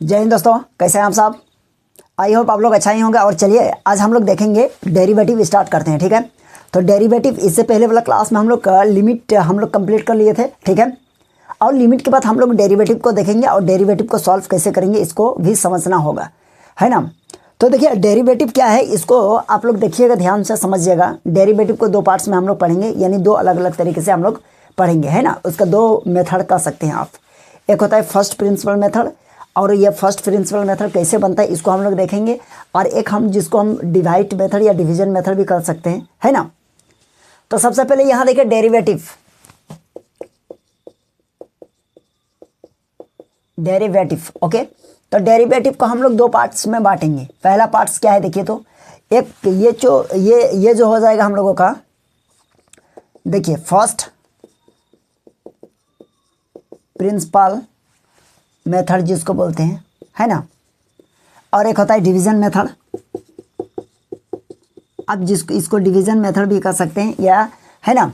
जय हिंद दोस्तों, कैसे हैं आप साहब। आई होप आप लोग अच्छा ही होंगे। और चलिए आज हम लोग देखेंगे डेरिवेटिव स्टार्ट करते हैं। ठीक है, तो डेरिवेटिव इससे पहले वाला क्लास में हम लोग लिमिट हम लोग कंप्लीट कर लिए थे। ठीक है, और लिमिट के बाद हम लोग डेरिवेटिव को देखेंगे और डेरिवेटिव को सॉल्व कैसे करेंगे इसको भी समझना होगा, है ना। तो देखिए डेरिवेटिव क्या है, इसको आप लोग देखिएगा, ध्यान से समझिएगा। डेरिवेटिव को दो पार्ट्स में हम लोग पढ़ेंगे, यानी दो अलग अलग तरीके से हम लोग पढ़ेंगे, है ना। उसका दो मेथड कर सकते हैं आप। एक होता है फर्स्ट प्रिंसिपल मेथड, और ये फर्स्ट प्रिंसिपल मेथड कैसे बनता है इसको हम लोग देखेंगे। और एक हम जिसको हम डिवाइड मेथड या डिवीजन मेथड भी कर सकते हैं, है ना। तो सबसे पहले यहाँ देखिए डेरिवेटिव ओके। तो डेरिवेटिव को हम लोग दो पार्ट्स में बांटेंगे। पहला पार्ट्स क्या है देखिए, तो एक ये जो हो जाएगा हम लोगों का, देखिए फर्स्ट प्रिंसिपल मेथड जिसको बोलते हैं, है ना। और एक होता है डिवीजन मेथड। आप जिसको इसको डिवीजन मेथड भी कर सकते हैं, या है ना।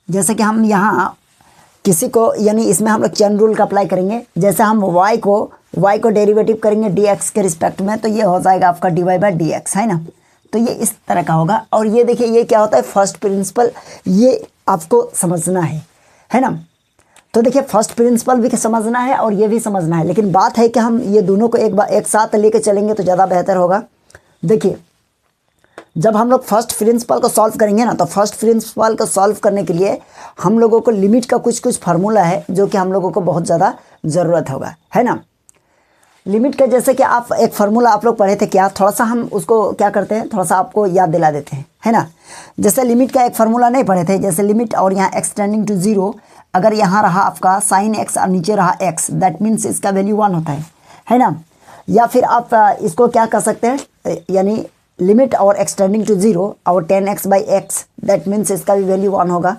जैसे कि हम यहाँ किसी को, यानी इसमें हम लोग चेन रूल का अप्लाई करेंगे। जैसे हम y को डेरिवेटिव करेंगे dx के रिस्पेक्ट में, तो ये हो जाएगा आपका dy बाई डी एक्स, है ना। तो ये इस तरह का होगा। और ये देखिए ये क्या होता है, फर्स्ट प्रिंसिपल, ये आपको समझना है ना। तो देखिए फर्स्ट प्रिंसिपल भी समझना है और ये भी समझना है, लेकिन बात है कि हम ये दोनों को एक साथ लेके चलेंगे तो ज़्यादा बेहतर होगा। देखिए जब हम लोग फर्स्ट प्रिंसिपल को सॉल्व करेंगे ना, तो फर्स्ट प्रिंसिपल को सॉल्व करने के लिए हम लोगों को लिमिट का कुछ फार्मूला है जो कि हम लोगों को बहुत ज़्यादा ज़रूरत होगा, है ना। लिमिट का जैसे कि आप एक फार्मूला आप लोग पढ़े थे क्या, थोड़ा सा हम उसको क्या करते हैं, थोड़ा सा आपको याद दिला देते हैं, है ना। जैसे लिमिट का एक फार्मूला नहीं पढ़े थे, जैसे लिमिट और यहाँ एक्स टेंडिंग टू जीरो, अगर यहाँ रहा आपका साइन एक्स और नीचे रहा एक्स, दैट मीन्स इसका वैल्यू 1 होता है ना। या फिर आप इसको क्या कर सकते हैं, यानी लिमिट और एक्स टेंडिंग टू जीरो और tan x by x, that means इसका भी वैल्यू 1 होगा।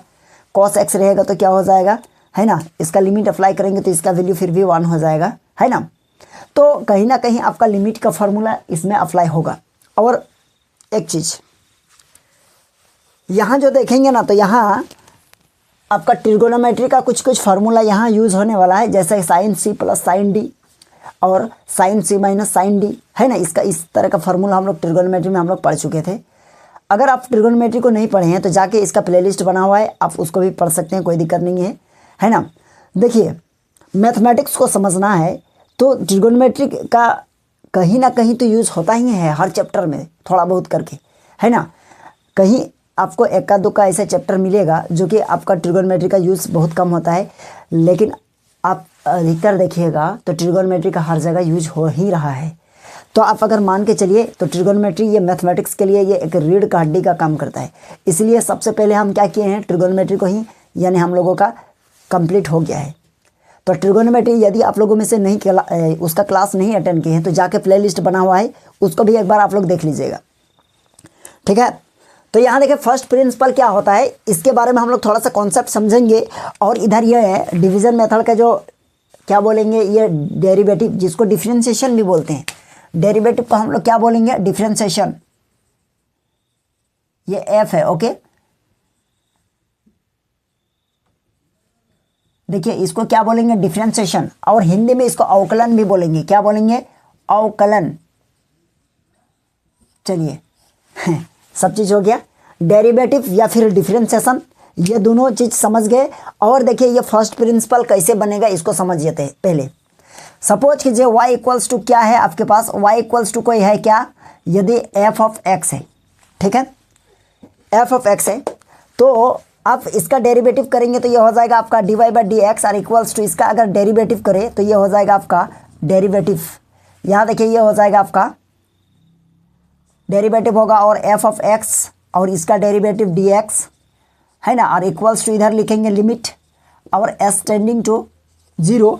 cos x रहेगा तो क्या हो जाएगा, है ना, इसका लिमिट अप्लाई करेंगे तो इसका वैल्यू फिर भी 1 हो जाएगा, है ना। तो कहीं ना कहीं आपका लिमिट का फॉर्मूला इसमें अप्लाई होगा। और एक चीज़ यहाँ जो देखेंगे ना, तो यहाँ आपका ट्रिगोनोमेट्री का कुछ फार्मूला यहाँ यूज़ होने वाला है। जैसे sine C plus sine D और sine C minus sine D, है ना। इसका इस तरह का फार्मूला हम लोग ट्रिगोनोमेट्री में हम लोग पढ़ चुके थे। अगर आप ट्रिगोनोमेट्री को नहीं पढ़े हैं तो जाके इसका प्लेलिस्ट बना हुआ है, आप उसको भी पढ़ सकते हैं, कोई दिक्कत नहीं है ना। देखिए मैथमेटिक्स को समझना है तो ट्रिगोनोमेट्री का कहीं ना कहीं तो यूज़ होता ही है हर चैप्टर में, थोड़ा बहुत करके, है ना। कहीं आपको एका दुक्का ऐसा चैप्टर मिलेगा जो कि आपका ट्रिगोनोमेट्री का यूज़ बहुत कम होता है, लेकिन आप अधिकतर देखिएगा तो ट्रिगोनोमेट्री का हर जगह यूज हो ही रहा है। तो आप अगर मान के चलिए तो ट्रिगोनोमेट्री ये मैथमेटिक्स के लिए ये एक रीढ़ का हड्डी का काम करता है। इसलिए सबसे पहले हम क्या किए हैं, ट्रिगोनोमेट्री को ही यानी हम लोगों का कंप्लीट हो गया है। तो ट्रिगोनोमेट्री यदि आप लोगों में से नहीं उसका क्लास नहीं अटेंड किए हैं तो जाके प्लेलिस्ट बना हुआ है, उसको भी एक बार आप लोग देख लीजिएगा, ठीक है। तो यहाँ देखिए फर्स्ट प्रिंसिपल क्या होता है, इसके बारे में हम लोग थोड़ा सा कॉन्सेप्ट समझेंगे। और इधर ये है डिवीज़न मेथड का जो क्या बोलेंगे, ये डेरिवेटिव जिसको डिफरेंशिएशन भी बोलते हैं। डेरिवेटिव को हम लोग क्या बोलेंगे, डिफरेंशिएशन। ये एफ है, ओके। देखिए इसको क्या बोलेंगे, डिफरेंशिएशन। और हिंदी में इसको अवकलन भी बोलेंगे। क्या बोलेंगे, अवकलन। चलिए सब चीज़ हो गया, डेरिवेटिव या फिर डिफरेंशिएशन, ये दोनों चीज़ समझ गए। और देखिए ये फर्स्ट प्रिंसिपल कैसे बनेगा इसको समझिए पहले। सपोज कीजिए y इक्वल्स टू क्या है आपके पास, y इक्वल्स टू कोई है क्या, यदि f ऑफ x है, ठीक है, f ऑफ x है, तो आप इसका डेरिवेटिव करेंगे तो ये हो जाएगा आपका dy बाई डी एक्स, और इक्वल्स टू इसका अगर डेरिवेटिव करें तो ये हो जाएगा आपका डेरिवेटिव। यहाँ देखिए ये हो जाएगा आपका डेरिवेटिव होगा, और f ऑफ x और इसका डेरिवेटिव dx, है ना। और इक्वल्स टू इधर लिखेंगे लिमिट और s टेंडिंग टू जीरो,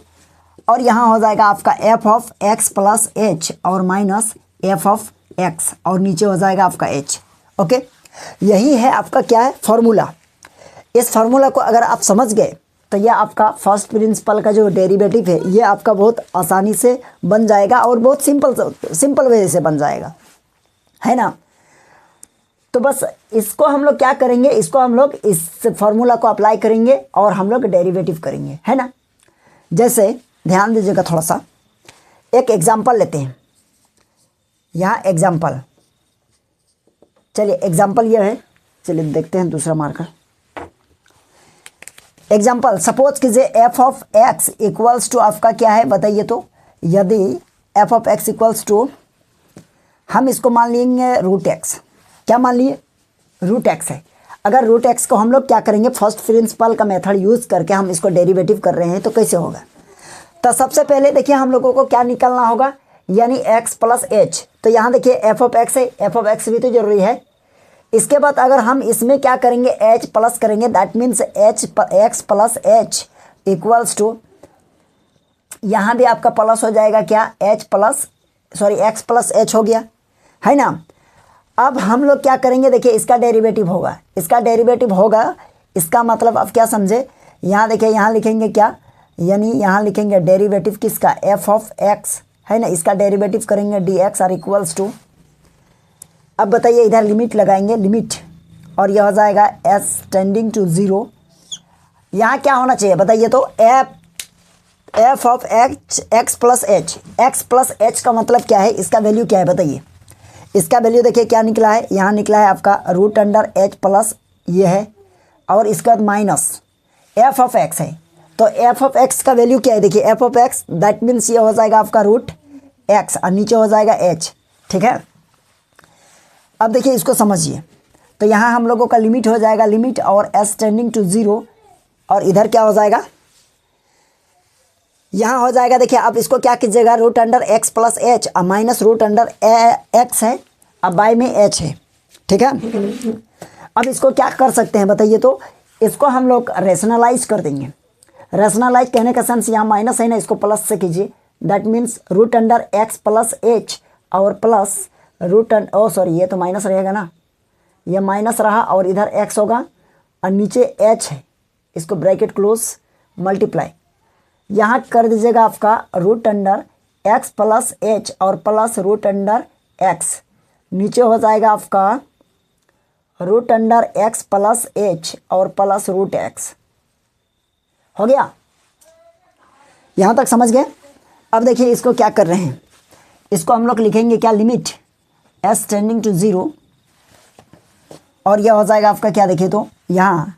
और यहाँ हो जाएगा आपका f of x plus h और माइनस f ऑफ x, और नीचे हो जाएगा आपका h, ओके। यही है आपका क्या है, फॉर्मूला। इस फार्मूला को अगर आप समझ गए तो यह आपका फर्स्ट प्रिंसिपल का जो डेरिवेटिव है ये आपका बहुत आसानी से बन जाएगा और बहुत सिंपल वे से बन जाएगा, है ना। तो बस इसको हम लोग क्या करेंगे, इसको हम लोग इस फॉर्मूला को अप्लाई करेंगे और हम लोग डेरिवेटिव करेंगे, है ना। जैसे ध्यान दीजिएगा थोड़ा सा, एक एग्जांपल लेते हैं। यहाँ एग्जांपल, चलिए एग्जांपल ये है, चलिए देखते हैं दूसरा मार्कर। एग्जांपल सपोज कीजिए F of x equals to आपका क्या है बताइए। तो यदि F of x equals to, हम इसको मान लेंगे रूट एक्स। क्या मान लिए, रूट एक्स है। अगर रूट एक्स को हम लोग क्या करेंगे, फर्स्ट प्रिंसिपल का मेथड यूज़ करके हम इसको डेरिवेटिव कर रहे हैं, तो कैसे होगा। तो सबसे पहले देखिए हम लोगों को क्या निकालना होगा, यानी एक्स प्लस एच। तो यहाँ देखिए एफ ऑफ एक्स है, एफ ऑफ एक्स भी तो जरूरी है। इसके बाद अगर हम इसमें क्या करेंगे, एच प्लस करेंगे, that means H X plus H equals to, यहाँ भी आपका प्लस हो जाएगा क्या, H plus sorry X plus H हो गया, है ना। अब हम लोग क्या करेंगे, देखिए इसका डेरिवेटिव होगा, इसका डेरिवेटिव होगा, इसका मतलब आप क्या समझे। यहाँ देखिए यहाँ लिखेंगे क्या, यानी यहाँ लिखेंगे डेरिवेटिव किसका, एफ ऑफ एक्स, है ना। इसका डेरिवेटिव करेंगे D X are equals to, अब बताइए इधर लिमिट लगाएंगे, लिमिट, और यह हो जाएगा एस टेंडिंग टू ज़ीरो। यहाँ क्या होना चाहिए बताइए। तो f of x plus H, X plus h का मतलब क्या है, इसका वैल्यू क्या है बताइए। इसका वैल्यू देखिए क्या निकला है, यहाँ निकला है आपका रूट अंडर एच प्लस ये है, और इसका बाद माइनस एफ ऑफ एक्स है। तो एफ ऑफ एक्स का वैल्यू क्या है, देखिए F of x that means ये हो जाएगा आपका रूट एक्स और नीचे हो जाएगा एच, ठीक है। अब देखिए इसको समझिए, तो यहाँ हम लोगों का लिमिट हो जाएगा, लिमिट और एस टेंडिंग टू ज़ीरो, और इधर क्या हो जाएगा, यहाँ हो जाएगा। देखिए अब इसको क्या कीजिएगा, root under x plus H और माइनस रूट अंडर एक्स है, अब बाय में एच है, ठीक है। अब इसको क्या कर सकते हैं बताइए। तो इसको हम लोग रेशनलाइज कर देंगे। रेशनलाइज कहने का सेंस, यहाँ माइनस है ना, इसको प्लस से कीजिए, that means root under x plus H और प्लस रूट सॉरी ये तो माइनस रहेगा ना, ये माइनस रहा और इधर एक्स होगा और नीचे एच है, इसको ब्रैकेट क्लोज मल्टीप्लाई, यहाँ कर दीजिएगा आपका root under x plus H और प्लस रूट अंडर एक्स, नीचे हो जाएगा आपका root under x plus H और प्लस रूट एक्स। हो गया, यहाँ तक समझ गए। अब देखिए इसको क्या कर रहे हैं, इसको हम लोग लिखेंगे क्या, limit as tending to zero, और यह हो जाएगा आपका क्या, देखिए तो यहाँ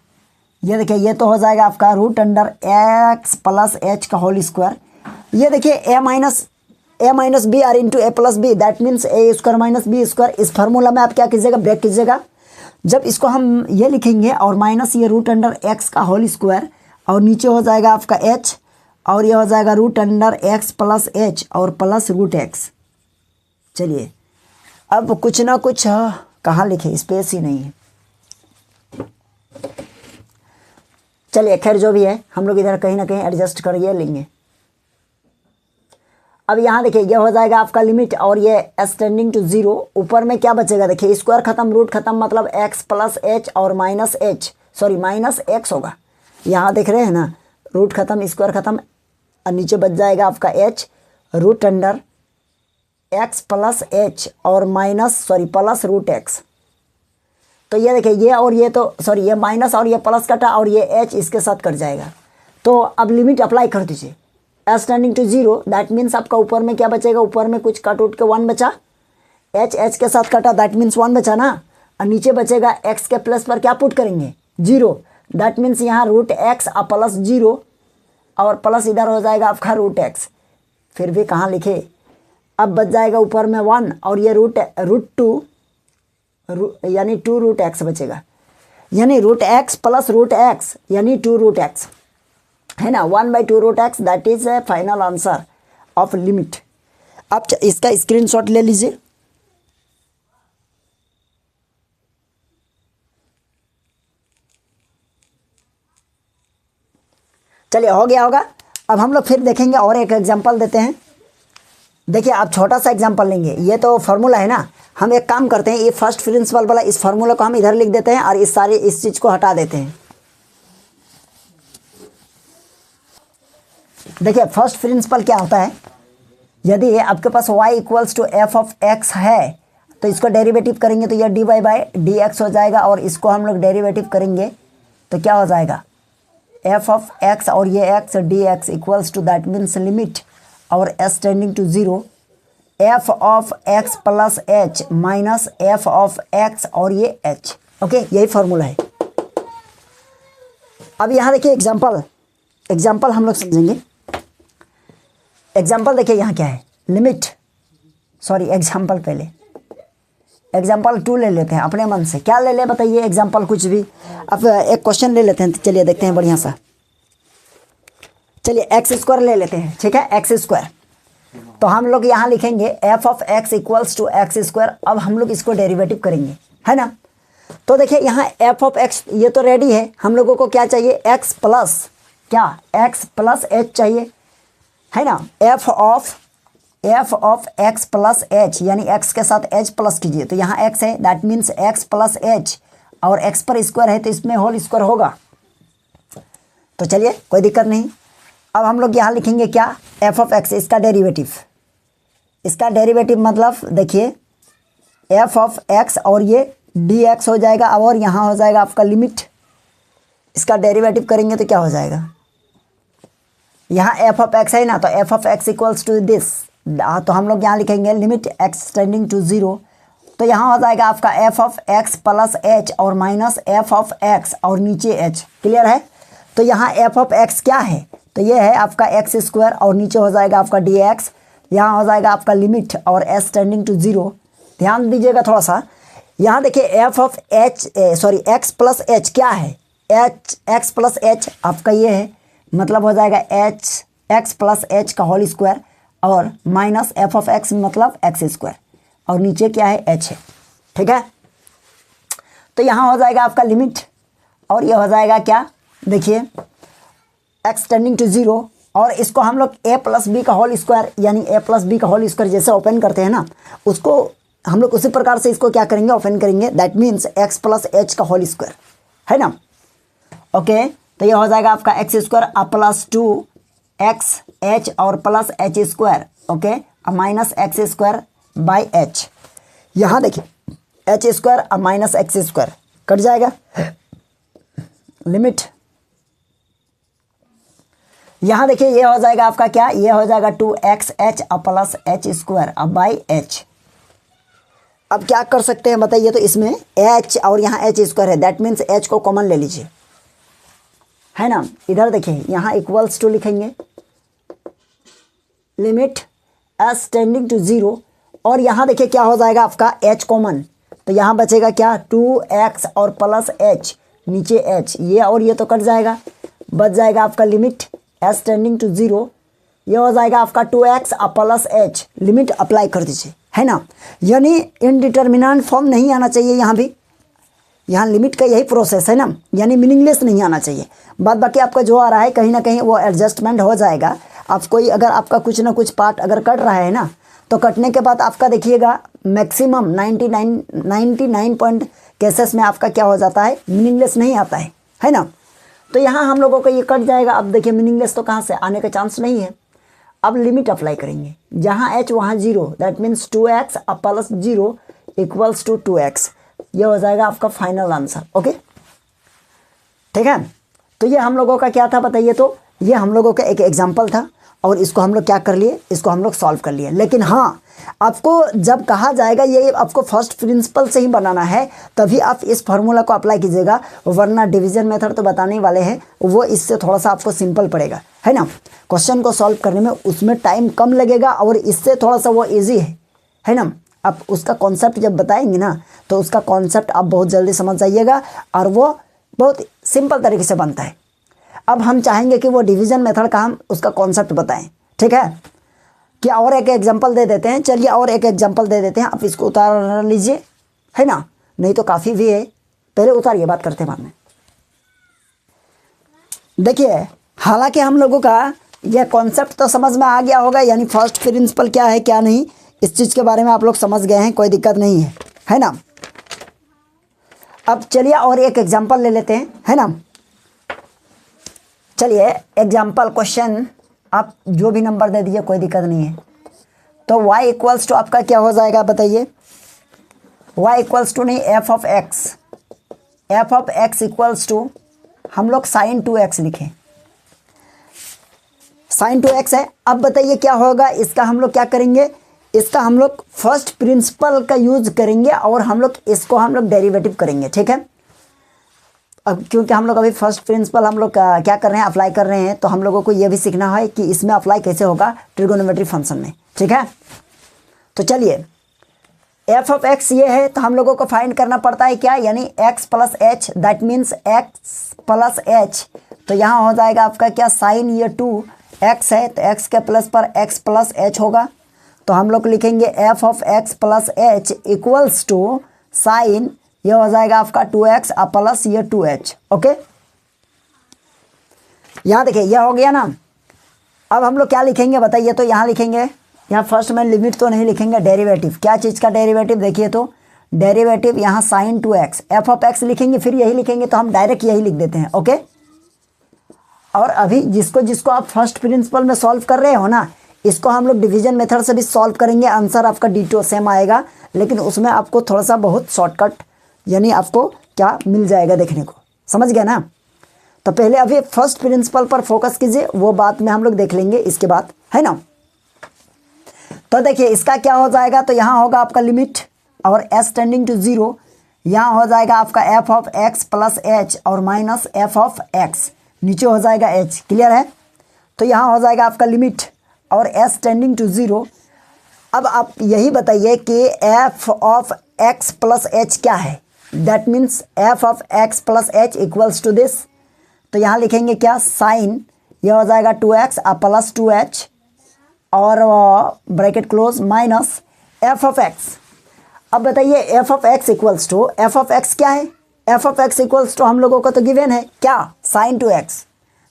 ये देखिए ये तो हो जाएगा आपका root under x plus h का होल स्क्वायर। ये देखिए a minus b are into a plus b, that means a square minus b square. इस फार्मूला में आप क्या कीजिएगा, ब्रेक कीजिएगा। जब इसको हम ये लिखेंगे और माइनस ये रूट अंडर एक्स का होल स्क्वायर, और नीचे हो जाएगा आपका एच, और ये हो जाएगा root under x plus H और प्लस रूट एक्स। चलिए अब कुछ ना कुछ कहाँ लिखे, स्पेस ही नहीं है। चलिए खैर जो भी है, हम लोग इधर कहीं ना कहीं एडजस्ट कर ये लेंगे। अब यहाँ देखिए ये हो जाएगा आपका लिमिट और ये एस टेंडिंग टू ज़ीरो, ऊपर में क्या बचेगा, देखिए स्क्वायर खत्म, रूट खत्म, मतलब एक्स प्लस एच और minus H, sorry minus x होगा। यहाँ देख रहे हैं ना, रूट खत्म स्क्वायर खत्म, और नीचे बच जाएगा आपका h root under x plus H और minus sorry plus root x. तो ये देखिए ये और ये तो सॉरी ये माइनस और ये प्लस कटा और ये एच इसके साथ कट जाएगा। तो अब लिमिट अप्लाई कर दीजिए, s tending to zero, that means आपका ऊपर में क्या बचेगा, ऊपर में कुछ कट उठ के वन बचा, एच के साथ कटा, दैट मीन्स वन बचा ना, और नीचे बचेगा एक्स के प्लस पर क्या पुट करेंगे, जीरो, दैट मीन्स यहाँ रूट एक्स और प्लस जीरो, और प्लस इधर हो जाएगा आपका रूट एक्स। फिर भी कहाँ लिखे, अब बच जाएगा ऊपर में वन, और ये रूट टू यानी टू रूट एक्स बचेगा, यानी root x plus root x यानी टू रूट एक्स, है ना, 1/2 root x, that is a final answer of limit. आप इसका स्क्रीनशॉट ले लीजिए। चलिए हो गया होगा। अब हम लोग फिर देखेंगे और एक एग्जांपल देते हैं। देखिए आप छोटा सा एग्जांपल लेंगे, ये तो फार्मूला है ना, हम एक काम करते हैं, ये फर्स्ट प्रिंसिपल वाला इस फार्मूला को हम इधर लिख देते हैं और इस चीज़ को हटा देते हैं। देखिए फर्स्ट प्रिंसिपल क्या होता है, यदि आपके पास y equals to f of x है तो इसको डेरिवेटिव करेंगे तो यह dy बाई डी एक्स हो जाएगा, और इसको हम लोग डेरिवेटिव करेंगे तो क्या हो जाएगा f ऑफ x, और ये x d x equals to that means limit और s tending to 0 f of x plus h minus f of x और ये h। ओके, यही फॉर्मूला है। अब यहाँ देखिए एग्जाम्पल हम लोग समझेंगे। एग्जाम्पल देखिए यहाँ क्या है, लिमिट, सॉरी एग्जाम्पल पहले एग्जाम्पल 2 ले लेते हैं अपने मन से। क्या ले ले बताइए, एग्जाम्पल कुछ भी। अब एक क्वेश्चन ले लेते हैं, चलिए देखते हैं बढ़िया सा। चलिए एक्स स्क्वायर ले लेते हैं, ठीक है, एक्स स्क्वायर। तो हम लोग यहाँ लिखेंगे f of x equals to x square. अब हम लोग इसको डेरिवेटिव करेंगे, है ना। तो देखिए यहाँ एफ ऑफ एक्स ये तो रेडी है, हम लोगों को क्या चाहिए, एक्स प्लस क्या, एक्स प्लस एच चाहिए, है ना। F of x plus H, यानी एक्स के साथ एच प्लस कीजिए, तो यहाँ एक्स है, that means x plus H, और एक्स पर स्क्वायर है तो इसमें होल स्क्वायर होगा। तो चलिए कोई दिक्कत नहीं। अब हम लोग यहाँ लिखेंगे क्या, एफ ऑफ एक्स, इसका डेरिवेटिव मतलब देखिए एफ ऑफ एक्स और ये डी एक्स हो जाएगा, और यहाँ हो जाएगा आपका लिमिट। इसका डेरिवेटिव करेंगे तो क्या हो जाएगा, यहाँ एफ ऑफ एक्स है ना, तो f of x equals to this, तो हम लोग यहाँ लिखेंगे लिमिट एक्स टेंडिंग टू 0। तो यहाँ हो जाएगा आपका F of x plus H और माइनस एफ ऑफ एक्स और नीचे एच। क्लियर है। तो यहाँ एफ ऑफ एक्स क्या है, तो ये है आपका एक्स स्क्वायर, और नीचे हो जाएगा आपका डी एक्स, यहाँ हो जाएगा आपका लिमिट और एस टेंडिंग टू 0। ध्यान दीजिएगा थोड़ा सा, यहाँ देखिए F of x plus h क्या है, एक्स प्लस एच आपका ये है, मतलब हो जाएगा एक्स प्लस एच का होल स्क्वायर, और माइनस एफ ऑफ एक्स मतलब एक्स स्क्वायर, और नीचे क्या है, एच है, ठीक है। तो यहाँ हो जाएगा आपका लिमिट, और ये हो जाएगा क्या, देखिए एक्स टेंडिंग टू 0, और इसको हम लोग ए प्लस बी का होल स्क्वायर, यानी ए प्लस बी का होल स्क्वायर जैसे ओपन करते हैं ना, उसको हम लोग उसी प्रकार से इसको क्या करेंगे, ओपन करेंगे, that means x plus h का होल स्क्वायर, है ना। ओके, तो ये हो जाएगा आपका x square plus 2 x h और plus h square, okay, minus x square by h. यहाँ देखिए h square minus x square cut जाएगा, लिमिट। यहाँ देखिए ये हो जाएगा आपका क्या, ये हो जाएगा 2x H plus h square by H. अब क्या कर सकते हैं बताइए, तो इसमें h और यहाँ एच स्क्वायर है, दैट मीन्स h को कॉमन ले लीजिए, है ना। इधर देखिए यहाँ इक्वल्स टू लिखेंगे, लिमिट s टेंडिंग टू 0, और यहाँ देखिए क्या हो जाएगा आपका h कॉमन, तो यहाँ बचेगा क्या, 2x और प्लस h, नीचे h, ये और ये तो कट जाएगा, बच जाएगा आपका लिमिट s टेंडिंग टू 0, ये हो जाएगा आपका 2x plus h, limit apply कर दीजिए, है ना। यानी इनडिटर्मिनेंट फॉर्म नहीं आना चाहिए यहाँ भी, यहाँ लिमिट का यही प्रोसेस है ना, यानी मीनिंगलेस नहीं आना चाहिए। बाद बाकी आपका जो आ रहा है कहीं ना कहीं वो एडजस्टमेंट हो जाएगा। आप कोई अगर आपका कुछ ना कुछ पार्ट अगर कट रहा है ना, तो कटने के बाद आपका देखिएगा मैक्सिमम 99 पॉइंट केसेस में आपका क्या हो जाता है, मीनिंगलेस नहीं आता है ना। तो यहाँ हम लोगों को ये कट जाएगा। अब देखिए मीनिंगलेस तो कहाँ से आने का चांस नहीं है। अब लिमिट अप्लाई करेंगे, जहाँ h वहाँ 0, that means 2x plus 0 equals to 2x, ये हो जाएगा आपका फाइनल आंसर। ओके, ठीक है। तो ये हम लोगों का क्या था बताइए, तो ये हम लोगों का एक एग्जाम्पल था, और इसको हम लोग क्या कर लिए, इसको हम लोग सॉल्व कर लिए। लेकिन हाँ, आपको जब कहा जाएगा ये आपको फर्स्ट प्रिंसिपल से ही बनाना है, तभी आप इस फार्मूला को अप्लाई कीजिएगा, वरना डिवीजन मेथड तो बताने वाले हैं, वो इससे थोड़ा सा आपको सिंपल पड़ेगा, है ना। क्वेश्चन को सॉल्व करने में उसमें टाइम कम लगेगा, और इससे थोड़ा सा वो ईजी है ना। आप उसका कॉन्सेप्ट जब बताएंगे ना, तो उसका कॉन्सेप्ट आप बहुत जल्दी समझ जाइएगा, और वो बहुत सिंपल तरीके से बनता है। अब हम चाहेंगे कि वो डिवीजन मेथड का हम उसका कॉन्सेप्ट बताएं, ठीक है। क्या और एक एग्जांपल दे देते हैं, चलिए और एक एग्जांपल दे देते हैं। आप इसको उतार लीजिए, है ना, नहीं तो काफ़ी भी है, पहले उतारिए, बात करते हैं बाद में। देखिए, हालांकि हम लोगों का यह कॉन्सेप्ट तो समझ में आ गया होगा, यानी फर्स्ट प्रिंसिपल क्या है क्या नहीं, इस चीज़ के बारे में आप लोग समझ गए हैं, कोई दिक्कत नहीं है ना। अब चलिए और एक एग्जांपल ले लेते हैं, है ना। चलिए एग्जांपल क्वेश्चन आप जो भी नंबर दे दीजिए, कोई दिक्कत नहीं है। तो y इक्वल्स टू आपका क्या हो जाएगा बताइए, y इक्वल्स टू नहीं, f of x equals to हम लोग साइन 2x लिखें, साइन 2x है। अब बताइए क्या होगा इसका, हम लोग क्या करेंगे, इसका हम लोग फर्स्ट प्रिंसिपल का यूज करेंगे और हम लोग इसको हम लोग डेरिवेटिव करेंगे, ठीक है। अब क्योंकि हम लोग अभी फर्स्ट प्रिंसिपल हम लोग क्या कर रहे हैं, अप्लाई कर रहे हैं, तो हम लोगों को ये भी सीखना है कि इसमें अप्लाई कैसे होगा ट्रिगोनोमेट्री फंक्शन में, ठीक है। तो चलिए एफ ऑफ एक्स ये है, तो हम लोगों को फाइंड करना पड़ता है क्या, यानी x plus H, that means x plus H. तो यहाँ हो जाएगा आपका क्या, साइन ये 2x है, तो x के प्लस पर x प्लस एच होगा। तो हम लोग लिखेंगे f of x plus H equals to sine, ये हो जाएगा आपका 2x प्लस ये 2h, ओके। यहाँ देखिए ये हो गया ना। अब हम लोग क्या लिखेंगे बताइए, तो यहाँ लिखेंगे, यहाँ फर्स्ट में लिमिट तो नहीं लिखेंगे, डेरिवेटिव, क्या चीज़ का डेरिवेटिव, देखिए तो डेरिवेटिव यहाँ sign 2x, F of x लिखेंगे, फिर यही लिखेंगे, तो हम डायरेक्ट यही लिख देते हैं, ओके। और अभी जिसको जिसको आप फर्स्ट प्रिंसिपल में सॉल्व कर रहे हो ना, इसको हम लोग डिवीजन मेथड से भी सॉल्व करेंगे, आंसर आपका डिटो सेम आएगा, लेकिन उसमें आपको थोड़ा सा बहुत शॉर्टकट यानी आपको क्या मिल जाएगा देखने को, समझ गया ना। तो पहले अभी फर्स्ट प्रिंसिपल पर फोकस कीजिए, वो बात में हम लोग देख लेंगे इसके बाद, है ना। तो देखिए इसका क्या हो जाएगा, तो यहाँ होगा आपका लिमिट और s टेंडिंग टू 0, यहाँ हो जाएगा आपका F of x plus H और माइनस एफ ऑफ एक्स, नीचे हो जाएगा h, क्लियर है। तो यहाँ हो जाएगा आपका लिमिट और s टेंडिंग टू 0। अब आप यही बताइए कि f of x plus h क्या है, that means f of x plus H equals to this. तो यहाँ लिखेंगे क्या, साइन, यह हो जाएगा 2x प्लस 2h और bracket close minus f of x. अब बताइए f of x equals to, f of x क्या है, f of x equals to हम लोगों को तो गिवन है क्या, साइन 2x।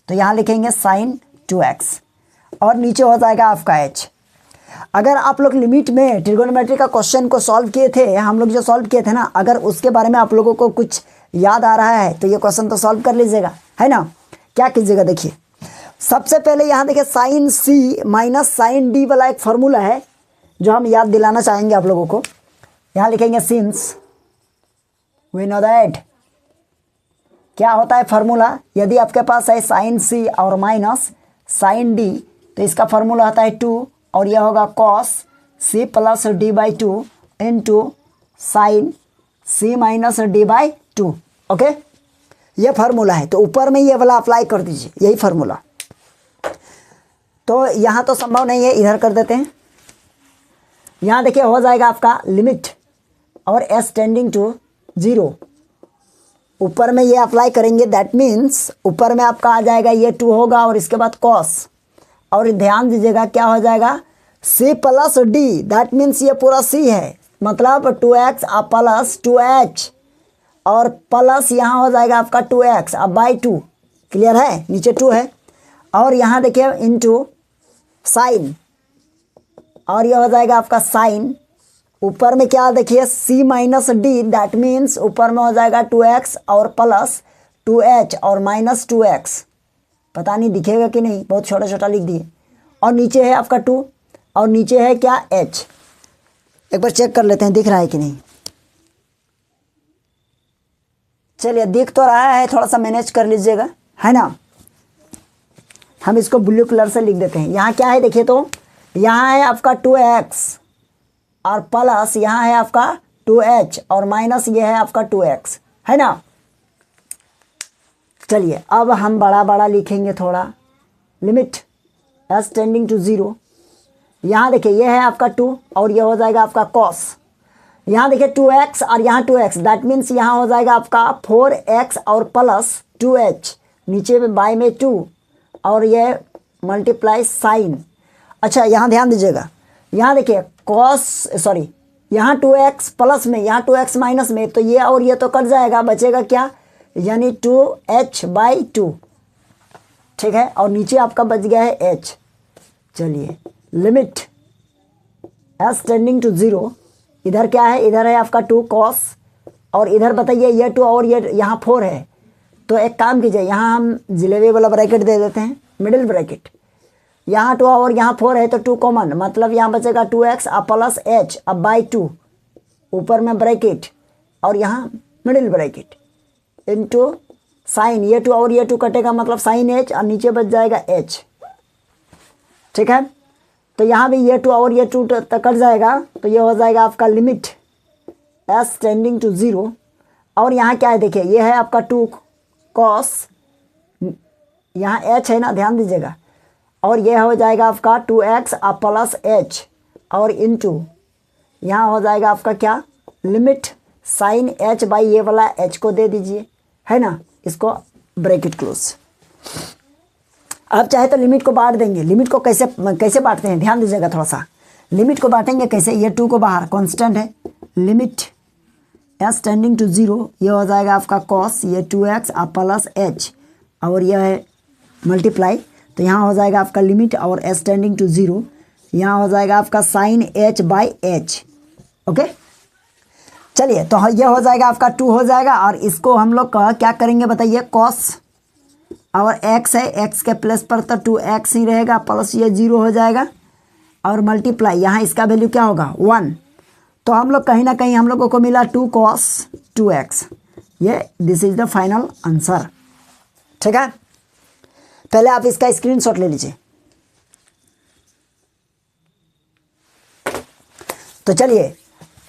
तो यहाँ लिखेंगे साइन 2x और नीचे हो जाएगा आपका h। अगर आप लोग लिमिट में ट्रिगोनोमेट्री का क्वेश्चन को सॉल्व किए थे, हम लोग जो सॉल्व किए थे ना, अगर उसके बारे में आप लोगों को कुछ याद आ रहा है तो ये क्वेश्चन तो सॉल्व कर लीजिएगा, है ना। क्या कीजिएगा, देखिए सबसे पहले यहाँ देखिए sine c minus sine d वाला एक फॉर्मूला है जो हम याद दिलाना चाहेंगे आप लोगों को। यहाँ लिखेंगे सिंस वी नो दैट, क्या होता है फार्मूला, यदि आपके पास है साइन c और माइनस साइन d, तो इसका फार्मूला होता है 2 और यह होगा cos c plus d by 2 into sine c minus d by 2, okay. यह फार्मूला है, तो ऊपर में ये वाला अप्लाई कर दीजिए, यही फार्मूला। तो यहाँ तो संभव नहीं है, इधर कर देते हैं। यहाँ देखिए हो जाएगा आपका लिमिट और s टेंडिंग टू 0, ऊपर में ये अप्लाई करेंगे, दैट मीन्स ऊपर में आपका आ जाएगा ये 2 होगा और इसके बाद कॉस, और ध्यान दीजिएगा क्या हो जाएगा, c plus d, that means ये पूरा c है, मतलब 2x प्लस 2h और प्लस यहाँ हो जाएगा आपका 2x अब बाई 2, क्लियर है, नीचे 2 है। और यहाँ देखिए इनटू साइन, और यह हो जाएगा आपका साइन, ऊपर में क्या देखिए c minus D, that means ऊपर में हो जाएगा 2x और प्लस 2h और माइनस 2x, पता नहीं दिखेगा कि नहीं, बहुत छोटा छोटा लिख दिए। और नीचे है आपका 2 और नीचे है क्या h, एक बार चेक कर लेते हैं दिख रहा है कि नहीं। चलिए दिख तो रहा है, थोड़ा सा मैनेज कर लीजिएगा, है ना। हम इसको ब्लू कलर से लिख देते हैं। यहाँ क्या है देखिए, तो यहाँ है आपका 2x और प्लस यहाँ है आपका 2h और माइनस ये है आपका 2x, है ना। चलिए अब हम बड़ा बड़ा लिखेंगे थोड़ा, लिमिट s टेंडिंग टू 0, यहाँ देखिए ये है आपका 2 और ये हो जाएगा आपका cos, यहाँ देखिए 2x और यहाँ 2x, दैट मीन्स यहाँ हो जाएगा आपका 4x और प्लस 2h, नीचे में बाई में 2 और ये मल्टीप्लाई साइन। अच्छा यहाँ ध्यान दीजिएगा, यहाँ देखिए cos सॉरी यहाँ 2x प्लस में यहाँ 2x माइनस में, तो ये और ये तो कट जाएगा, बचेगा क्या, यानी 2h बाई 2, ठीक है। और नीचे आपका बच गया है h। चलिए लिमिट s टेंडिंग टू 0, इधर क्या है, इधर है आपका 2 cos और इधर बताइए ये 2 और ये यहाँ 4 है। तो एक काम कीजिए, यहाँ हम जिलेबी वाला ब्रैकेट दे देते हैं, मिडिल ब्रैकेट, यहाँ 2 और यहाँ 4 है तो 2 कॉमन, मतलब यहाँ बचेगा 2x प्लस h अब बाई 2, ऊपर में ब्रैकेट और यहाँ मिडिल ब्रैकेट इनटू साइन, ये 2 और ये 2 कटेगा मतलब साइन एच और नीचे बच जाएगा एच। ठीक है, तो यहाँ भी ये 2 और ये 2 तक कट जाएगा, तो ये हो जाएगा आपका लिमिट एस टेंडिंग टू 0। और यहाँ क्या है देखिए, ये है आपका 2 कॉस, यहाँ एच है ना, ध्यान दीजिएगा, और ये हो जाएगा आपका 2x प्लस एच और इनटू यहाँ हो जाएगा आपका क्या, लिमिट साइन एच बाई ये वाला एच को दे दीजिए, है ना, इसको ब्रैकेट क्लोज। अब चाहे तो लिमिट को बांट देंगे। लिमिट को कैसे कैसे बांटते हैं, ध्यान दीजिएगा थोड़ा सा। लिमिट को बांटेंगे कैसे, ये 2 को बाहर, कांस्टेंट है, लिमिट एस टेंडिंग टू 0, ये हो जाएगा आपका कॉस, ये 2x प्लस एच और यह है मल्टीप्लाई, तो यहाँ हो जाएगा आपका लिमिट और एस टेंडिंग टू 0, यहाँ हो जाएगा आपका sine h by h. Okay, चलिए, तो ये हो जाएगा आपका 2 हो जाएगा, और इसको हम लोग क्या करेंगे बताइए, कॉस और x है, x के प्लस पर तो 2x ही रहेगा, प्लस ये 0 हो जाएगा और मल्टीप्लाई, यहाँ इसका वैल्यू क्या होगा 1, तो हम लोग कहीं ना कहीं हम लोगों को मिला 2 cos 2x, ये this is the final answer. ठीक है, पहले आप इसका स्क्रीनशॉट ले लीजिए। तो चलिए,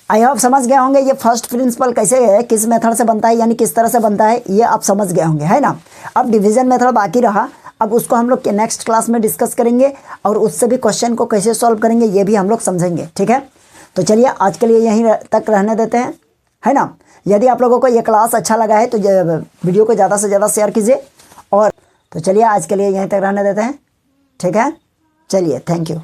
आई होप समझ गए होंगे ये फर्स्ट प्रिंसिपल कैसे है, किस मेथड से बनता है, यानी किस तरह से बनता है, ये आप समझ गए होंगे, है ना। अब डिवीजन मेथड बाकी रहा, अब उसको हम लोग के नेक्स्ट क्लास में डिस्कस करेंगे और उससे भी क्वेश्चन को कैसे सॉल्व करेंगे ये भी हम लोग समझेंगे। ठीक है, तो चलिए आज के लिए यहीं तक रहने देते हैं, है ना। यदि आप लोगों को ये क्लास अच्छा लगा है तो वीडियो को ज़्यादा से ज़्यादा शेयर कीजिए, और तो चलिए आज के लिए यहीं तक रहने देते हैं। ठीक है, चलिए, थैंक यू।